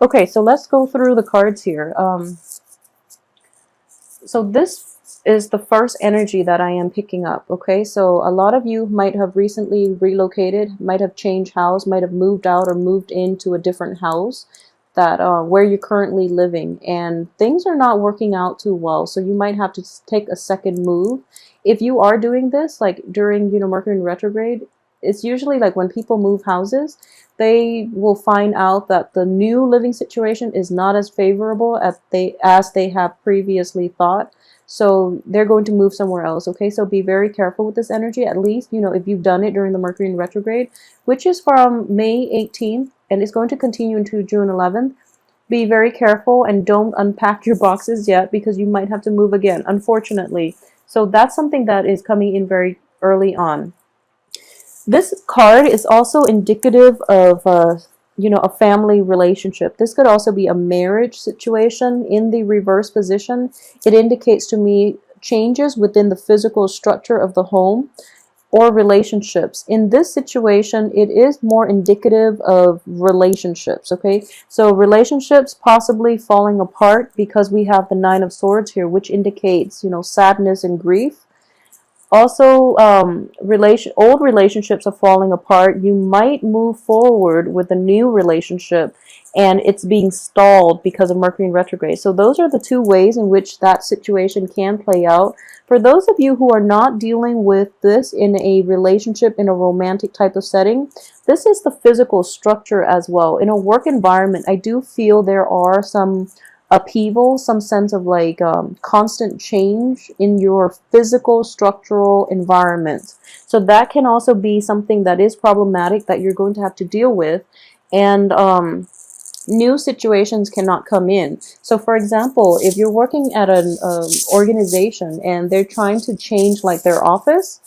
Okay, so let's go through the cards here. So this is the first energy that I am picking up. Okay, so a lot of you might have recently relocated, might have changed house, might have moved out or moved into a different house that where you're currently living, and things are not working out too well. So you might have to take a second move. If you are doing this, like during Mercury in retrograde, it's usually like when people move houses, they will find out that the new living situation is not as favorable as they have previously thought. So they're going to move somewhere else. Okay, so be very careful with this energy. At least, if you've done it during the Mercury in retrograde, which is from May 18th and it's going to continue into June 11th. Be very careful and don't unpack your boxes yet, because you might have to move again, unfortunately. So that's something that is coming in very early on. This card is also indicative of a family relationship. This could also be a marriage situation in the reverse position. It indicates to me changes within the physical structure of the home or relationships. In this situation, it is more indicative of relationships, okay? So relationships possibly falling apart, because we have the Nine of Swords here, which indicates, sadness and grief. Also, old relationships are falling apart. You might move forward with a new relationship and it's being stalled because of Mercury in retrograde. So those are the two ways in which that situation can play out. For those of you who are not dealing with this in a relationship, in a romantic type of setting, this is the physical structure as well. In a work environment, I do feel there are some upheaval, some sense of like constant change in your physical structural environment. So that can also be something that is problematic that you're going to have to deal with. And new situations cannot come in. So for example, if you're working at an organization and they're trying to change like their office,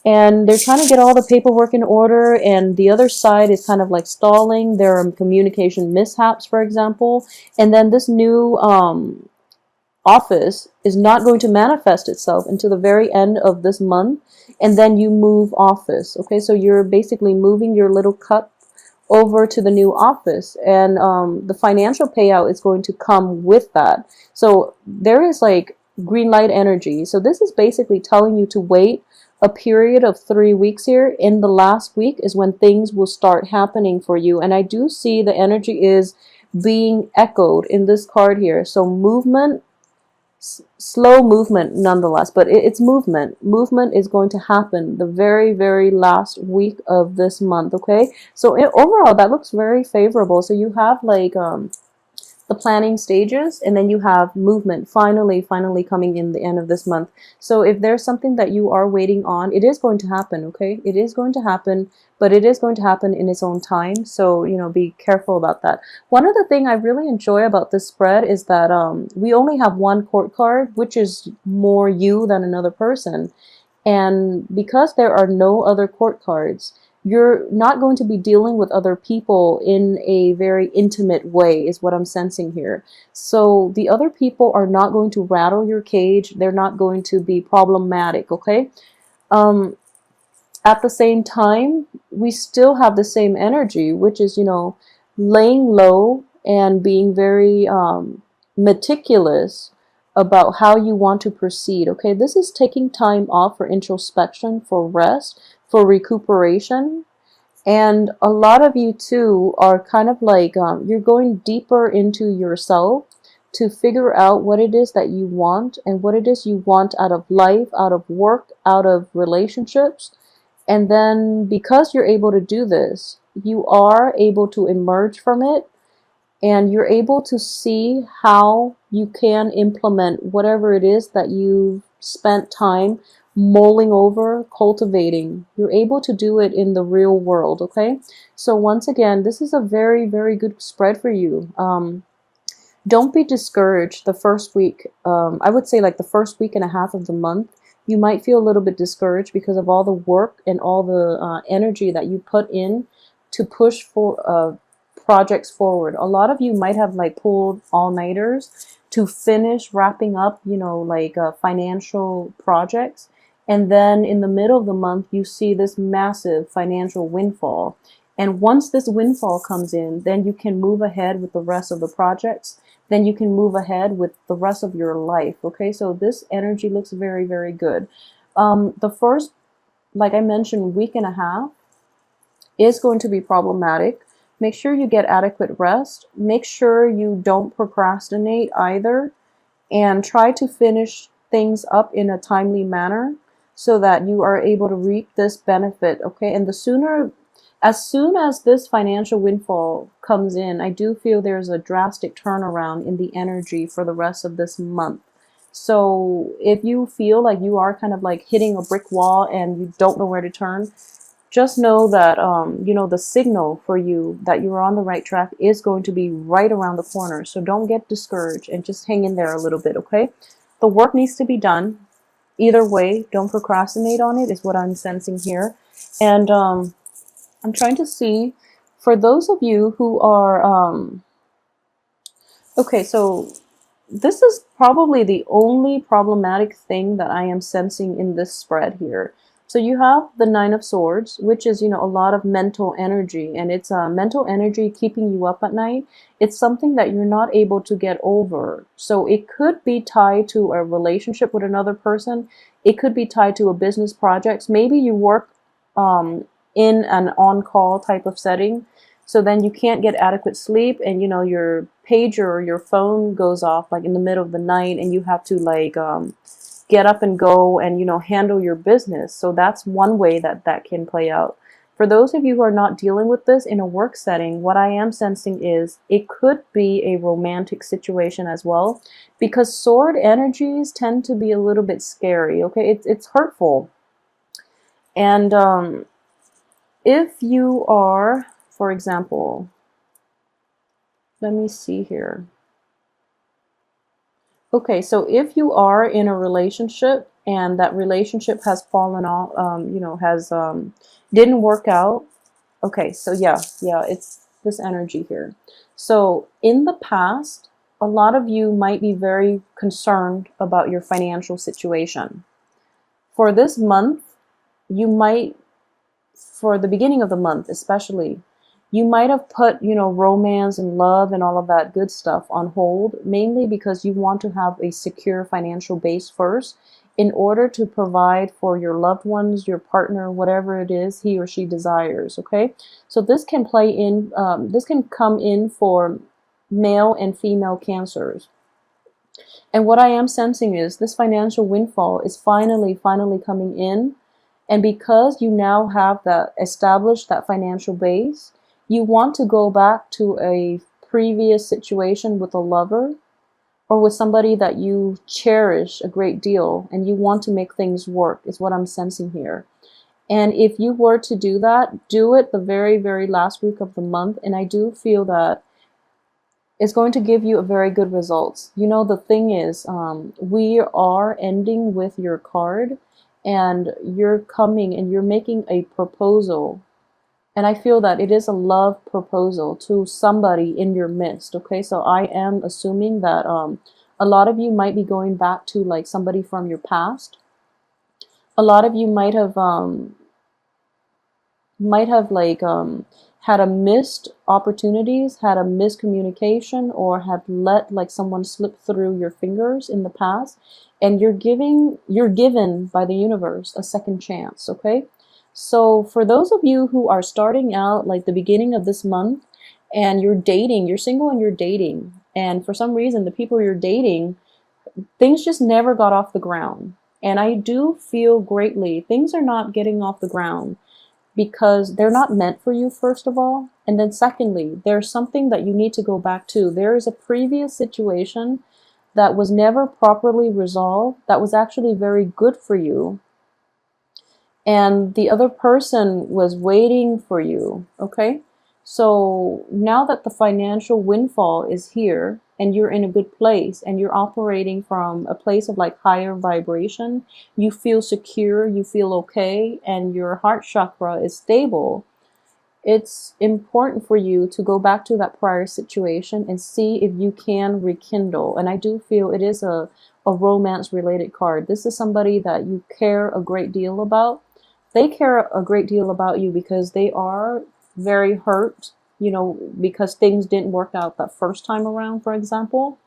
and they're trying to get all the paperwork in order, and the other side is kind of like stalling. There are communication mishaps, for example, and then this new office is not going to manifest itself until the very end of this month, and then you move office. Okay, so you're basically moving your little cup over to the new office, and the financial payout is going to come with that. So there is like green light energy. So this is basically telling you to wait a period of 3 weeks here. In the last week is when things will start happening for you. And I do see the energy is being echoed in this card here. So movement, slow movement nonetheless, but it's movement. Movement is going to happen the very, very last week of this month, okay? So overall, that looks very favorable. So you have like the planning stages, and then you have movement finally coming in the end of this month. So if there's something that you are waiting on, it is going to happen, okay? It is going to happen, but it is going to happen in its own time. So, be careful about that. One other thing I really enjoy about this spread is that we only have one court card, which is more you than another person. And because there are no other court cards, you're not going to be dealing with other people in a very intimate way, is what I'm sensing here. So the other people are not going to rattle your cage. They're not going to be problematic, okay? At the same time, we still have the same energy, which is, laying low and being very meticulous about how you want to proceed, okay? This is taking time off for introspection, for rest, for recuperation. And a lot of you too are kind of like you're going deeper into yourself to figure out what it is that you want, and what it is you want out of life, out of work, out of relationships. And then because you're able to do this, you are able to emerge from it, and you're able to see how you can implement whatever it is that you've spent time mulling over, cultivating. You're able to do it in the real world, okay? So once again, this is a very, very good spread for you. Don't be discouraged the first week. I would say like the first week and a half of the month, you might feel a little bit discouraged because of all the work and all the energy that you put in to push for projects forward. A lot of you might have like pulled all-nighters to finish wrapping up, like financial projects. And then in the middle of the month, you see this massive financial windfall. And once this windfall comes in, then you can move ahead with the rest of the projects. Then you can move ahead with the rest of your life. Okay, so this energy looks very, very good. The first, like I mentioned, week and a half is going to be problematic. Make sure you get adequate rest. Make sure you don't procrastinate either, and try to finish things up in a timely manner so that you are able to reap this benefit. Okay, and as soon as this financial windfall comes in, I do feel there's a drastic turnaround in the energy for the rest of this month. So if you feel like you are kind of like hitting a brick wall and you don't know where to turn, just know that the signal for you that you're on the right track is going to be right around the corner. So don't get discouraged and just hang in there a little bit. Okay, the work needs to be done either way. Don't procrastinate on it is what I'm sensing here. And I'm trying to see, for those of you who are okay, so this is probably the only problematic thing that I am sensing in this spread here. So you have the Nine of Swords, which is, a lot of mental energy, and it's mental energy keeping you up at night. It's something that you're not able to get over. So it could be tied to a relationship with another person. It could be tied to a business project. Maybe you work in an on-call type of setting. So then you can't get adequate sleep, and your pager or your phone goes off like in the middle of the night, and you have to like get up and go and handle your business. So that's one way that that can play out. For those of you who are not dealing with this in a work setting, what I am sensing is it could be a romantic situation as well, because sword energies tend to be a little bit scary. Okay, it's hurtful. And if you are, for example, let me see here. Okay, so if you are in a relationship and that relationship has fallen off, didn't work out. Okay, so yeah, it's this energy here. So in the past, a lot of you might be very concerned about your financial situation. For this month, you might, for the beginning of the month especially, you might have put, romance and love and all of that good stuff on hold, mainly because you want to have a secure financial base first in order to provide for your loved ones, your partner, whatever it is he or she desires. Okay, so this can play in, this can come in for male and female cancers. And what I am sensing is this financial windfall is finally coming in. And because you now have that established, that financial base, you want to go back to a previous situation with a lover or with somebody that you cherish a great deal, and you want to make things work, is what I'm sensing here. And if you were to do that, do it the very, very last week of the month. And I do feel that it's going to give you a very good results. The thing is, we are ending with your card, and you're coming and you're making a proposal. And I feel that it is a love proposal to somebody in your midst. Okay, so I am assuming that a lot of you might be going back to like somebody from your past. A lot of you might have had a missed opportunities, had a miscommunication, or had let like someone slip through your fingers in the past, and you're given by the universe a second chance. Okay, so for those of you who are starting out like the beginning of this month and you're dating, you're single and you're dating, and for some reason the people you're dating, things just never got off the ground. And I do feel greatly things are not getting off the ground because they're not meant for you, first of all. And then secondly, there's something that you need to go back to. There is a previous situation that was never properly resolved that was actually very good for you. And the other person was waiting for you, okay? So now that the financial windfall is here and you're in a good place and you're operating from a place of like higher vibration, you feel secure, you feel okay, and your heart chakra is stable, it's important for you to go back to that prior situation and see if you can rekindle. And I do feel it is a romance related card. This is somebody that you care a great deal about. They care a great deal about you because they are very hurt, because things didn't work out that first time around, for example,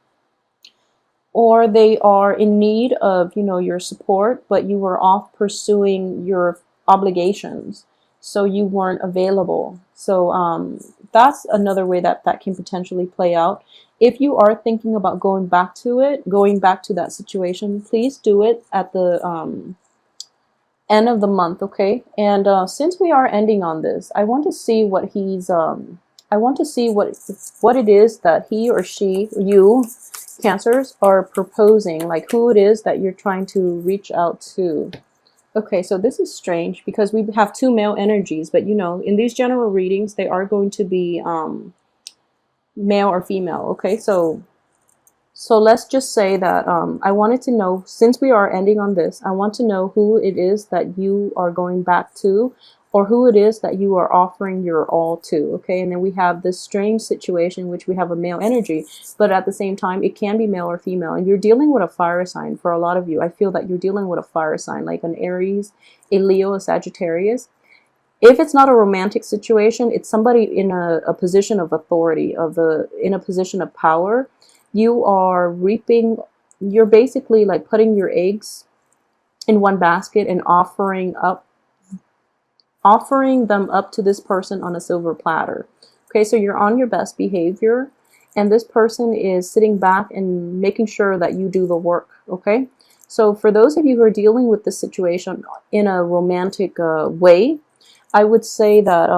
or they are in need of, your support, but you were off pursuing your obligations, so you weren't available. So that's another way that that can potentially play out. If you are thinking about going back to it, going back to that situation, please do it at the end of the month, okay? And since we are ending on this, I want to see what he's I want to see what it is that he or she, you, Cancers, are proposing, like who it is that you're trying to reach out to. Okay, so this is strange because we have two male energies, but in these general readings, they are going to be male or female, okay? So let's just say that I wanted to know, since we are ending on this, I want to know who it is that you are going back to, or who it is that you are offering your all to, okay? And then we have this strange situation, which we have a male energy, but at the same time, it can be male or female. And you're dealing with a fire sign for a lot of you. I feel that you're dealing with a fire sign, like an Aries, a Leo, a Sagittarius. If it's not a romantic situation, it's somebody in a position of authority, in a position of power. You are reaping, you're basically like putting your eggs in one basket and offering them up to this person on a silver platter. Okay, so you're on your best behavior, and this person is sitting back and making sure that you do the work, okay? So for those of you who are dealing with this situation in a romantic way, I would say that,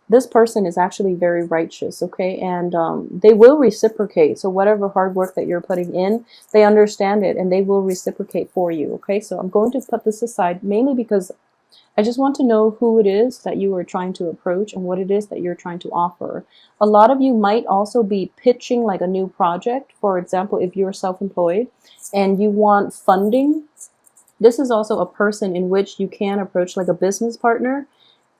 this person is actually very righteous, okay? And they will reciprocate. So whatever hard work that you're putting in, they understand it and they will reciprocate for you, okay? So I'm going to put this aside mainly because I just want to know who it is that you are trying to approach and what it is that you're trying to offer. A lot of you might also be pitching like a new project. For example, if you're self-employed and you want funding, this is also a person in which you can approach, like a business partner,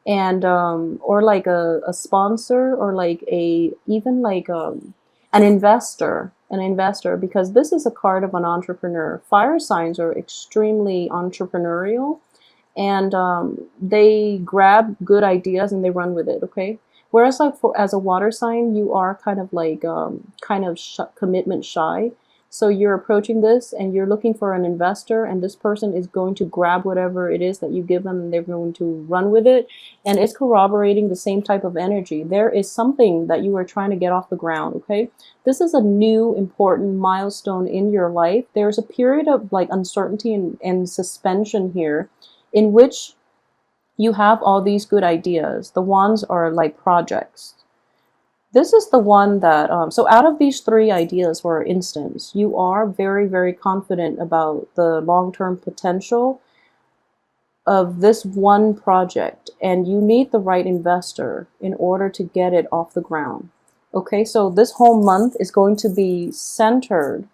and or like a sponsor, or like even like an investor, because this is a card of an entrepreneur. Fire signs are extremely entrepreneurial, and they grab good ideas and they run with it, okay? Whereas like as a water sign, you are kind of like commitment shy. So you're approaching this and you're looking for an investor, and this person is going to grab whatever it is that you give them and they're going to run with it. And it's corroborating the same type of energy. There is something that you are trying to get off the ground, okay? This is a new important milestone in your life. There's a period of like uncertainty and suspension here in which you have all these good ideas. The ones are like projects. This is the one that, so out of these three ideas, for instance, you are very, very confident about the long-term potential of this one project, and you need the right investor in order to get it off the ground. Okay, so this whole month is going to be centered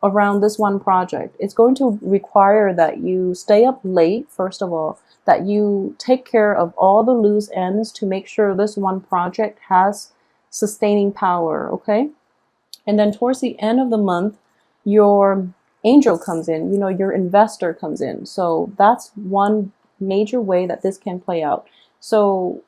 around this one project. It's going to require that you stay up late, first of all, that you take care of all the loose ends to make sure this one project has sustaining power, okay? And then towards the end of the month, your angel comes in, your investor comes in. So that's one major way that this can play out. So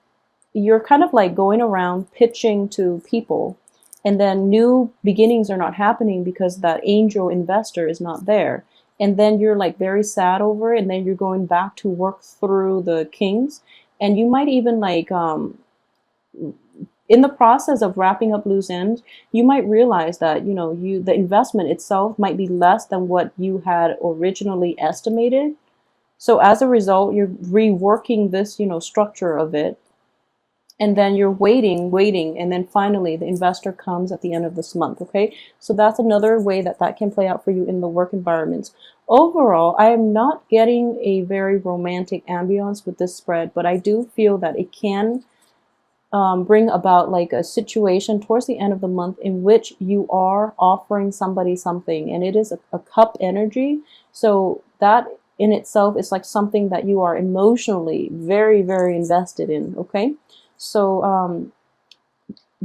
you're kind of like going around pitching to people, and then new beginnings are not happening because that angel investor is not there. And then you're like very sad over it, and then you're going back to work through the kings, and you might even like in the process of wrapping up loose ends, you might realize that, the investment itself might be less than what you had originally estimated. So as a result, you're reworking this, structure of it. And then you're waiting, and then finally the investor comes at the end of this month, okay? So that's another way that that can play out for you in the work environments. Overall, I am not getting a very romantic ambiance with this spread, but I do feel that it can bring about like a situation towards the end of the month in which you are offering somebody something, and it is a cup energy. So that in itself is like something that you are emotionally very, very invested in, okay? So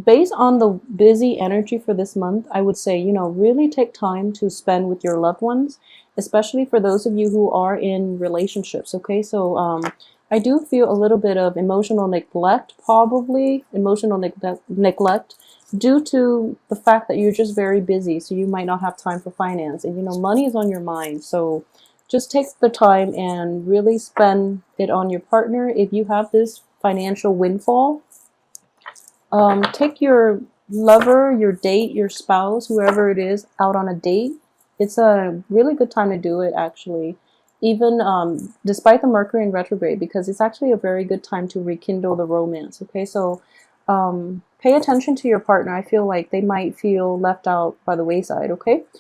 based on the busy energy for this month, I would say, really take time to spend with your loved ones, especially for those of you who are in relationships, okay? So I do feel a little bit of emotional neglect, probably emotional neglect, due to the fact that you're just very busy, so you might not have time for finance. And you know, money is on your mind, so just take the time and really spend it on your partner. If you have this financial windfall, take your lover, your date, your spouse, whoever it is, out on a date. It's a really good time to do it, actually, even despite the Mercury in retrograde, because it's actually a very good time to rekindle the romance. Okay, so pay attention to your partner. I feel like they might feel left out by the wayside. Okay.